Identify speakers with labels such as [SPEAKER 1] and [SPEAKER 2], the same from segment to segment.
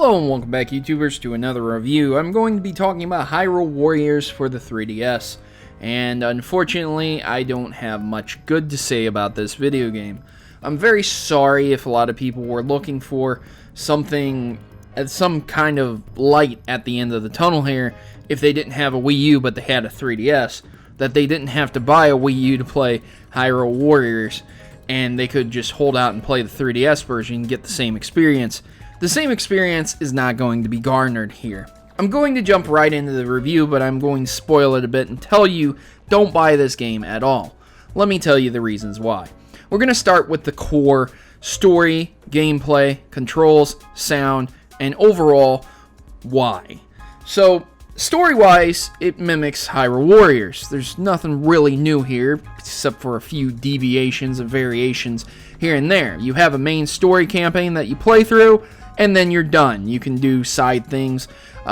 [SPEAKER 1] Hello and welcome back, YouTubers, to another review. I'm going to be talking about Hyrule Warriors for the 3DS, and unfortunately I don't have much good to say about this video game. I'm very sorry if a lot of people were looking for something, some kind of light at the end of the tunnel here, if they didn't have a Wii U but they had a 3DS, that they didn't have to buy a Wii U to play Hyrule Warriors, and they could just hold out and play the 3DS version and get the same experience. The same experience is not going to be garnered here. I'm going to jump right into the review, but I'm going to spoil it a bit and tell you don't buy this game at all. Let me tell you the reasons why. We're going to start with the core story, gameplay, controls, sound, and overall why. So, story-wise, it mimics Hyrule Warriors. There's nothing really new here, except for a few deviations and variations here and there. You have a main story campaign that you play through, and then you're done. You can do side things,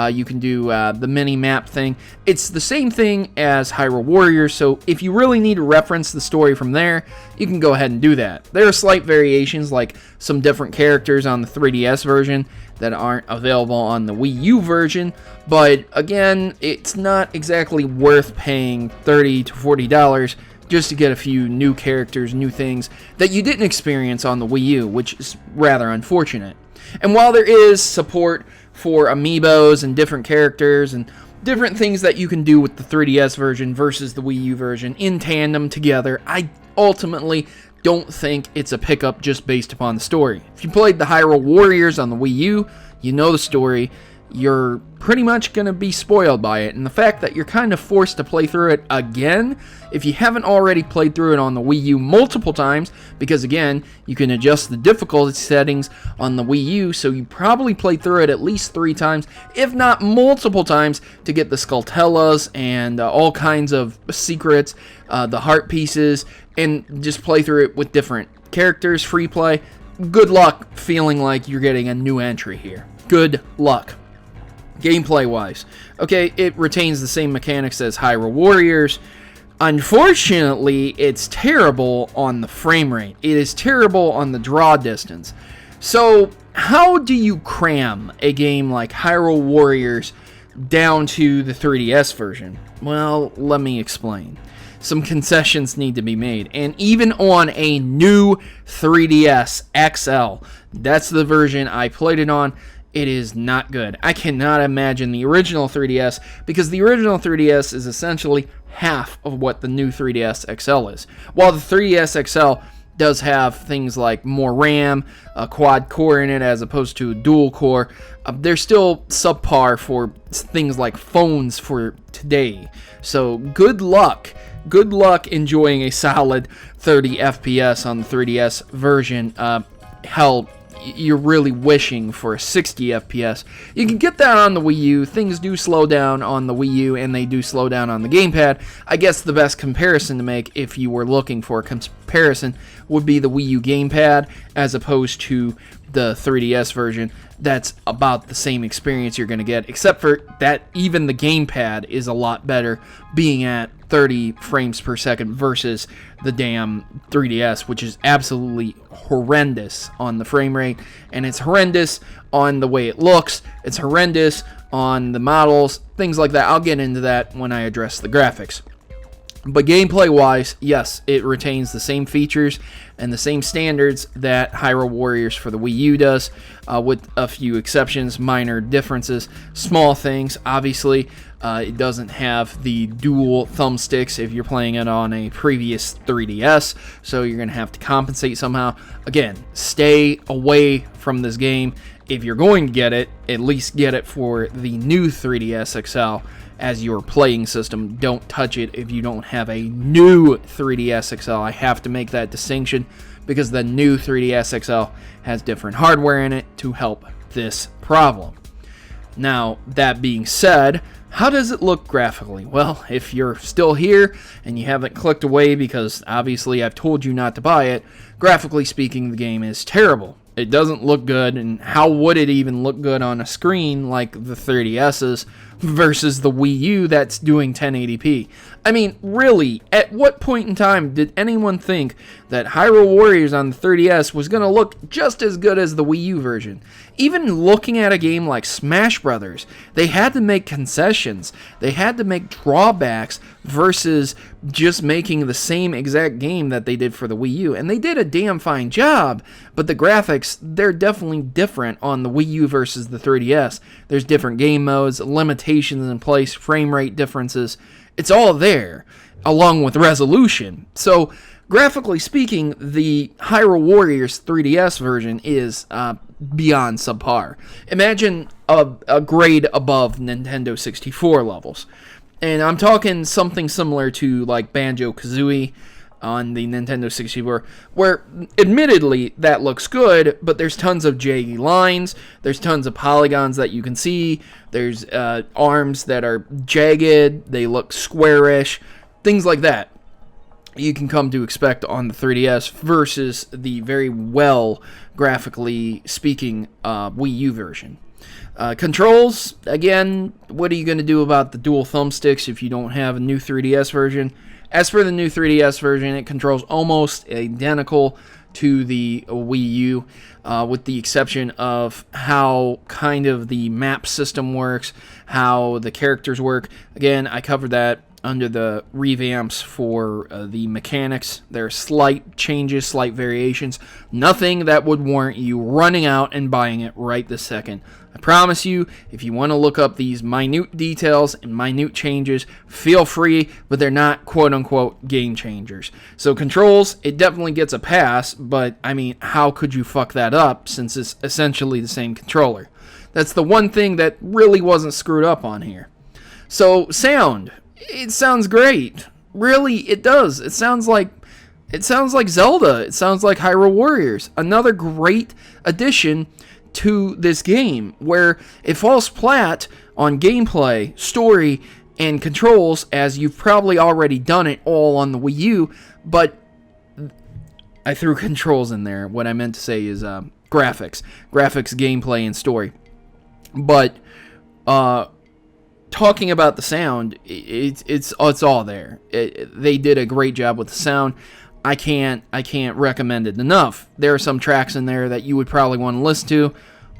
[SPEAKER 1] you can do the mini-map thing. It's the same thing as Hyrule Warriors, so if you really need to reference the story from there, you can go ahead and do that. There are slight variations, like some different characters on the 3DS version that aren't available on the Wii U version, but again, it's not exactly worth paying $30 to $40 just to get a few new characters, new things that you didn't experience on the Wii U, which is rather unfortunate. And while there is support for amiibos and different characters and different things that you can do with the 3DS version versus the Wii U version in tandem together, I ultimately don't think it's a pickup just based upon the story. If you played the Hyrule Warriors on the Wii U, you know the story. You're pretty much going to be spoiled by it, and the fact that you're kind of forced to play through it again, if you haven't already played through it on the Wii U multiple times, because again, you can adjust the difficulty settings on the Wii U, so you probably played through it at least 3 times, if not multiple times, to get the Skulltulas and all kinds of secrets, the heart pieces, and just play through it with different characters, free play. Good luck feeling like you're getting a new entry here. Good luck. Gameplay-wise, okay, it retains the same mechanics as Hyrule Warriors. Unfortunately, it's terrible on the frame rate. It is terrible on the draw distance. So, how do you cram a game like Hyrule Warriors down to the 3DS version? Well, let me explain. Some concessions need to be made, and even on a new 3DS XL, that's the version I played it on, it is not good. I cannot imagine the original 3DS, because the original 3DS is essentially half of what the new 3DS XL is. While the 3DS XL does have things like more RAM, a quad core in it as opposed to a dual core, they're still subpar for things like phones for today. So good luck. Good luck enjoying a solid 30 FPS on the 3DS version. Hell, you're really wishing for a 60 FPS. You can get that on the Wii U. Things do slow down on the Wii U, and they do slow down on the gamepad. I guess the best comparison to make, if you were looking for a comparison, would be the Wii U gamepad, as opposed to the 3DS version. That's about the same experience you're going to get, except for that even the gamepad is a lot better, being at 30 frames per second versus the damn 3DS, which is absolutely horrendous on the frame rate, and it's horrendous on the way it looks, it's horrendous on the models, things like that. I'll get into that when I address the graphics. But gameplay-wise, yes, it retains the same features and the same standards that Hyrule Warriors for the Wii U does, with a few exceptions, minor differences, small things. Obviously, it doesn't have the dual thumbsticks if you're playing it on a previous 3DS, so you're going to have to compensate somehow. Again, stay away from this game. If you're going to get it, at least get it for the new 3DS XL as your playing system. Don't touch it if you don't have a new 3DS XL. I have to make that distinction because the new 3DS XL has different hardware in it to help this problem. Now, that being said, how does it look graphically? Well, if you're still here and you haven't clicked away because obviously I've told you not to buy it, graphically speaking, the game is terrible. It doesn't look good, and how would it even look good on a screen like the 3DS's versus the Wii U that's doing 1080p? I mean, really, at what point in time did anyone think that Hyrule Warriors on the 3DS was going to look just as good as the Wii U version? Even looking at a game like Smash Brothers, they had to make concessions. They had to make drawbacks versus just making the same exact game that they did for the Wii U. And they did a damn fine job, but the graphics, they're definitely different on the Wii U versus the 3DS. There's different game modes, limitations in place, frame rate differences. It's all there, along with resolution. So, graphically speaking, the Hyrule Warriors 3DS version is beyond subpar. Imagine a grade above Nintendo 64 levels. And I'm talking something similar to like Banjo-Kazooie on the Nintendo 64, where admittedly that looks good, but there's tons of jaggy lines, there's tons of polygons that you can see, there's arms that are jagged, they look squarish, things like that you can come to expect on the 3DS versus the very well, graphically speaking, Wii U version. Controls, again, what are you going to do about the dual thumbsticks if you don't have a new 3DS version? As for the new 3DS version, it controls almost identical to the Wii U, with the exception of how kind of the map system works, how the characters work. Again, I covered that under the revamps for the mechanics. There are slight changes, slight variations. Nothing that would warrant you running out and buying it right this second. I promise you, if you want to look up these minute details and minute changes, feel free, but they're not quote-unquote game changers. So controls, it definitely gets a pass, but I mean, how could you fuck that up since it's essentially the same controller? That's the one thing that really wasn't screwed up on here. So sound. It sounds great. Really, it does. It sounds like Zelda. It sounds like Hyrule Warriors. Another great addition to this game, where it falls flat on gameplay, story, and controls, as you've probably already done it all on the Wii U, but I threw controls in there. What I meant to say is graphics, gameplay, and story. But talking about the sound, it's all there. They did a great job with the sound. I can't recommend it enough. There are some tracks in there that you would probably want to listen to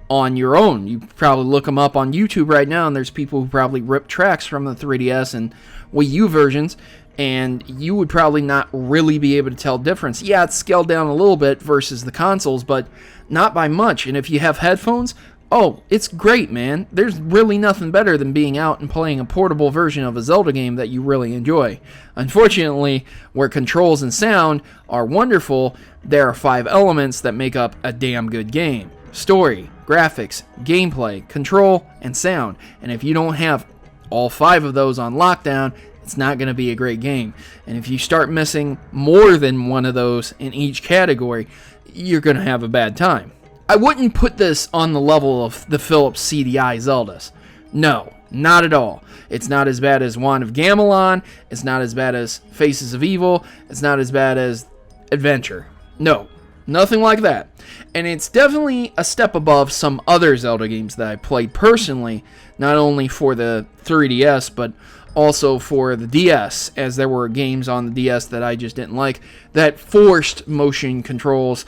[SPEAKER 1] on your own. You probably look them up on YouTube right now, and there's people who probably rip tracks from the 3DS and Wii U versions, and you would probably not really be able to tell difference. Yeah, it's scaled down a little bit versus the consoles, but not by much. And if you have headphones, oh, it's great, man. There's really nothing better than being out and playing a portable version of a Zelda game that you really enjoy. Unfortunately, where controls and sound are wonderful, there are 5 elements that make up a damn good game. Story, graphics, gameplay, control, and sound. And if you don't have all 5 of those on lockdown, it's not going to be a great game. And if you start missing more than one of those in each category, you're going to have a bad time. I wouldn't put this on the level of the Philips CDI Zeldas. No, not at all. It's not as bad as Wand of Gamelon. It's not as bad as Faces of Evil. It's not as bad as Adventure. No, nothing like that. And it's definitely a step above some other Zelda games that I played personally, not only for the 3DS, but also for the DS, as there were games on the DS that I just didn't like that forced motion controls,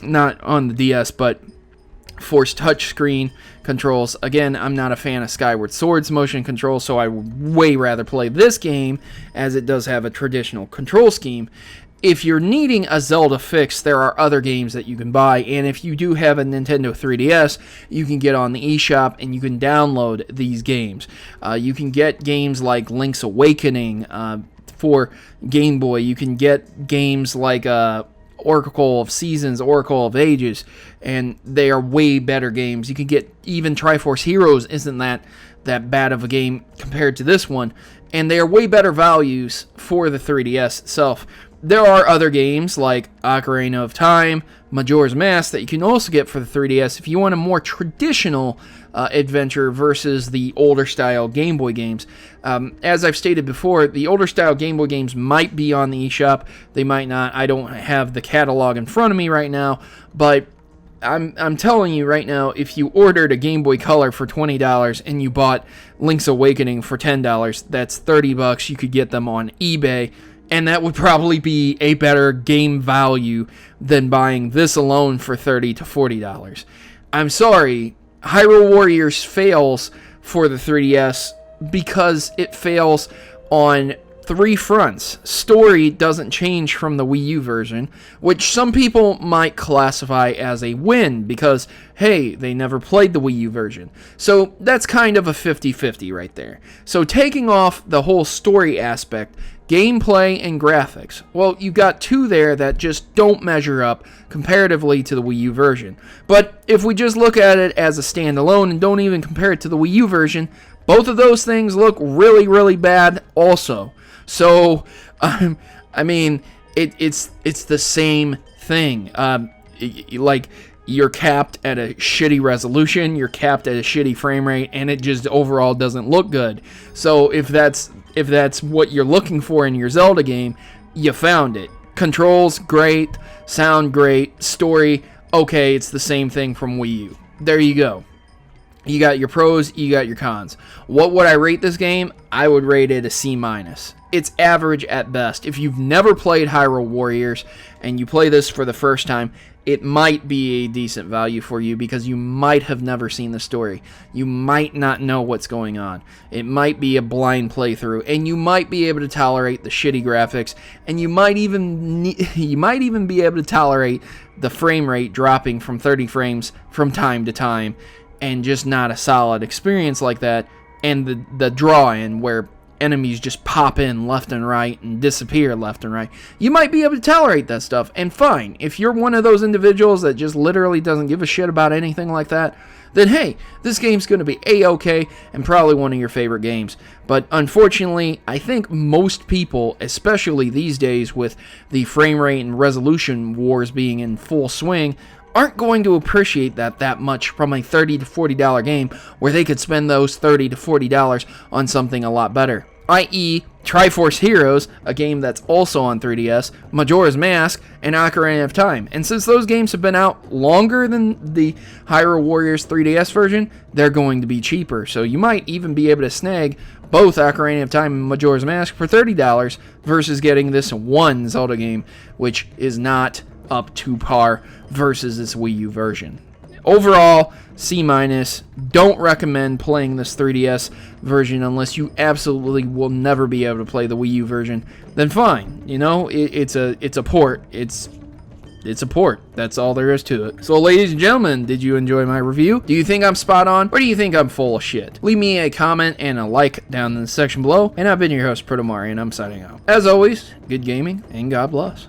[SPEAKER 1] not on the DS, but forced touchscreen controls. Again, I'm not a fan of Skyward Sword's motion controls, so I would way rather play this game, as it does have a traditional control scheme. If you're needing a Zelda fix, there are other games that you can buy, and if you do have a Nintendo 3DS, you can get on the eShop and you can download these games. You can get games like Link's Awakening for Game Boy. You can get games like Oracle of Seasons, Oracle of Ages, and they are way better games. You can get even Triforce Heroes isn't that bad of a game compared to this one, and they are way better values for the 3DS itself. There are other games like Ocarina of Time, Majora's Mask that you can also get for the 3DS if you want a more traditional adventure versus the older style Game Boy games. As I've stated before, the older style Game Boy games might be on the eShop. They might not. I don't have the catalog in front of me right now, but I'm telling you right now, if you ordered a Game Boy Color for $20 and you bought Link's Awakening for $10, that's $30. You could get them on eBay, and that would probably be a better game value than buying this alone for $30 to $40. I'm sorry, Hyrule Warriors fails for the 3DS because it fails on three fronts. Story doesn't change from the Wii U version, which some people might classify as a win because, hey, they never played the Wii U version. So that's kind of a 50-50 right there. So taking off the whole story aspect, gameplay and graphics, well, you've got two there that just don't measure up comparatively to the Wii U version. But if we just look at it as a standalone and don't even compare it to the Wii U version, both of those things look really, really bad also. So, I mean, it's the same thing. Like, you're capped at a shitty resolution, you're capped at a shitty frame rate, and it just overall doesn't look good. So if that's what you're looking for in your Zelda game, you found it. Controls, great. Sound, great. Story, okay, it's the same thing from Wii U. There you go. You got your pros, you got your cons. What would I rate this game? I would rate it a C-. It's average at best. If you've never played Hyrule Warriors and you play this for the first time, it might be a decent value for you because you might have never seen the story. You might not know what's going on. It might be a blind playthrough, and you might be able to tolerate the shitty graphics, and you might even be able to tolerate the frame rate dropping from 30 frames from time to time, and just not a solid experience like that, and the draw-in where enemies just pop in left and right and disappear left and right. You might be able to tolerate that stuff, and fine. If you're one of those individuals that just literally doesn't give a shit about anything like that, then hey, this game's going to be A-okay and probably one of your favorite games. But unfortunately, I think most people, especially these days with the frame rate and resolution wars being in full swing, aren't going to appreciate that much from a $30 to $40 game where they could spend those $30 to $40 on something a lot better. I.e., Triforce Heroes, a game that's also on 3DS, Majora's Mask, and Ocarina of Time. And since those games have been out longer than the Hyrule Warriors 3DS version, they're going to be cheaper. So you might even be able to snag both Ocarina of Time and Majora's Mask for $30 versus getting this one Zelda game, which is not up to par versus its Wii U version. Overall, C-. Don't recommend playing this 3DS version unless you absolutely will never be able to play the Wii U version. Then fine, you know, it's a port. It's a port. That's all there is to it. So, ladies and gentlemen, did you enjoy my review? Do you think I'm spot on, or do you think I'm full of shit? Leave me a comment and a like down in the section below. And I've been your host, Protomario, and I'm signing out. As always, good gaming and God bless.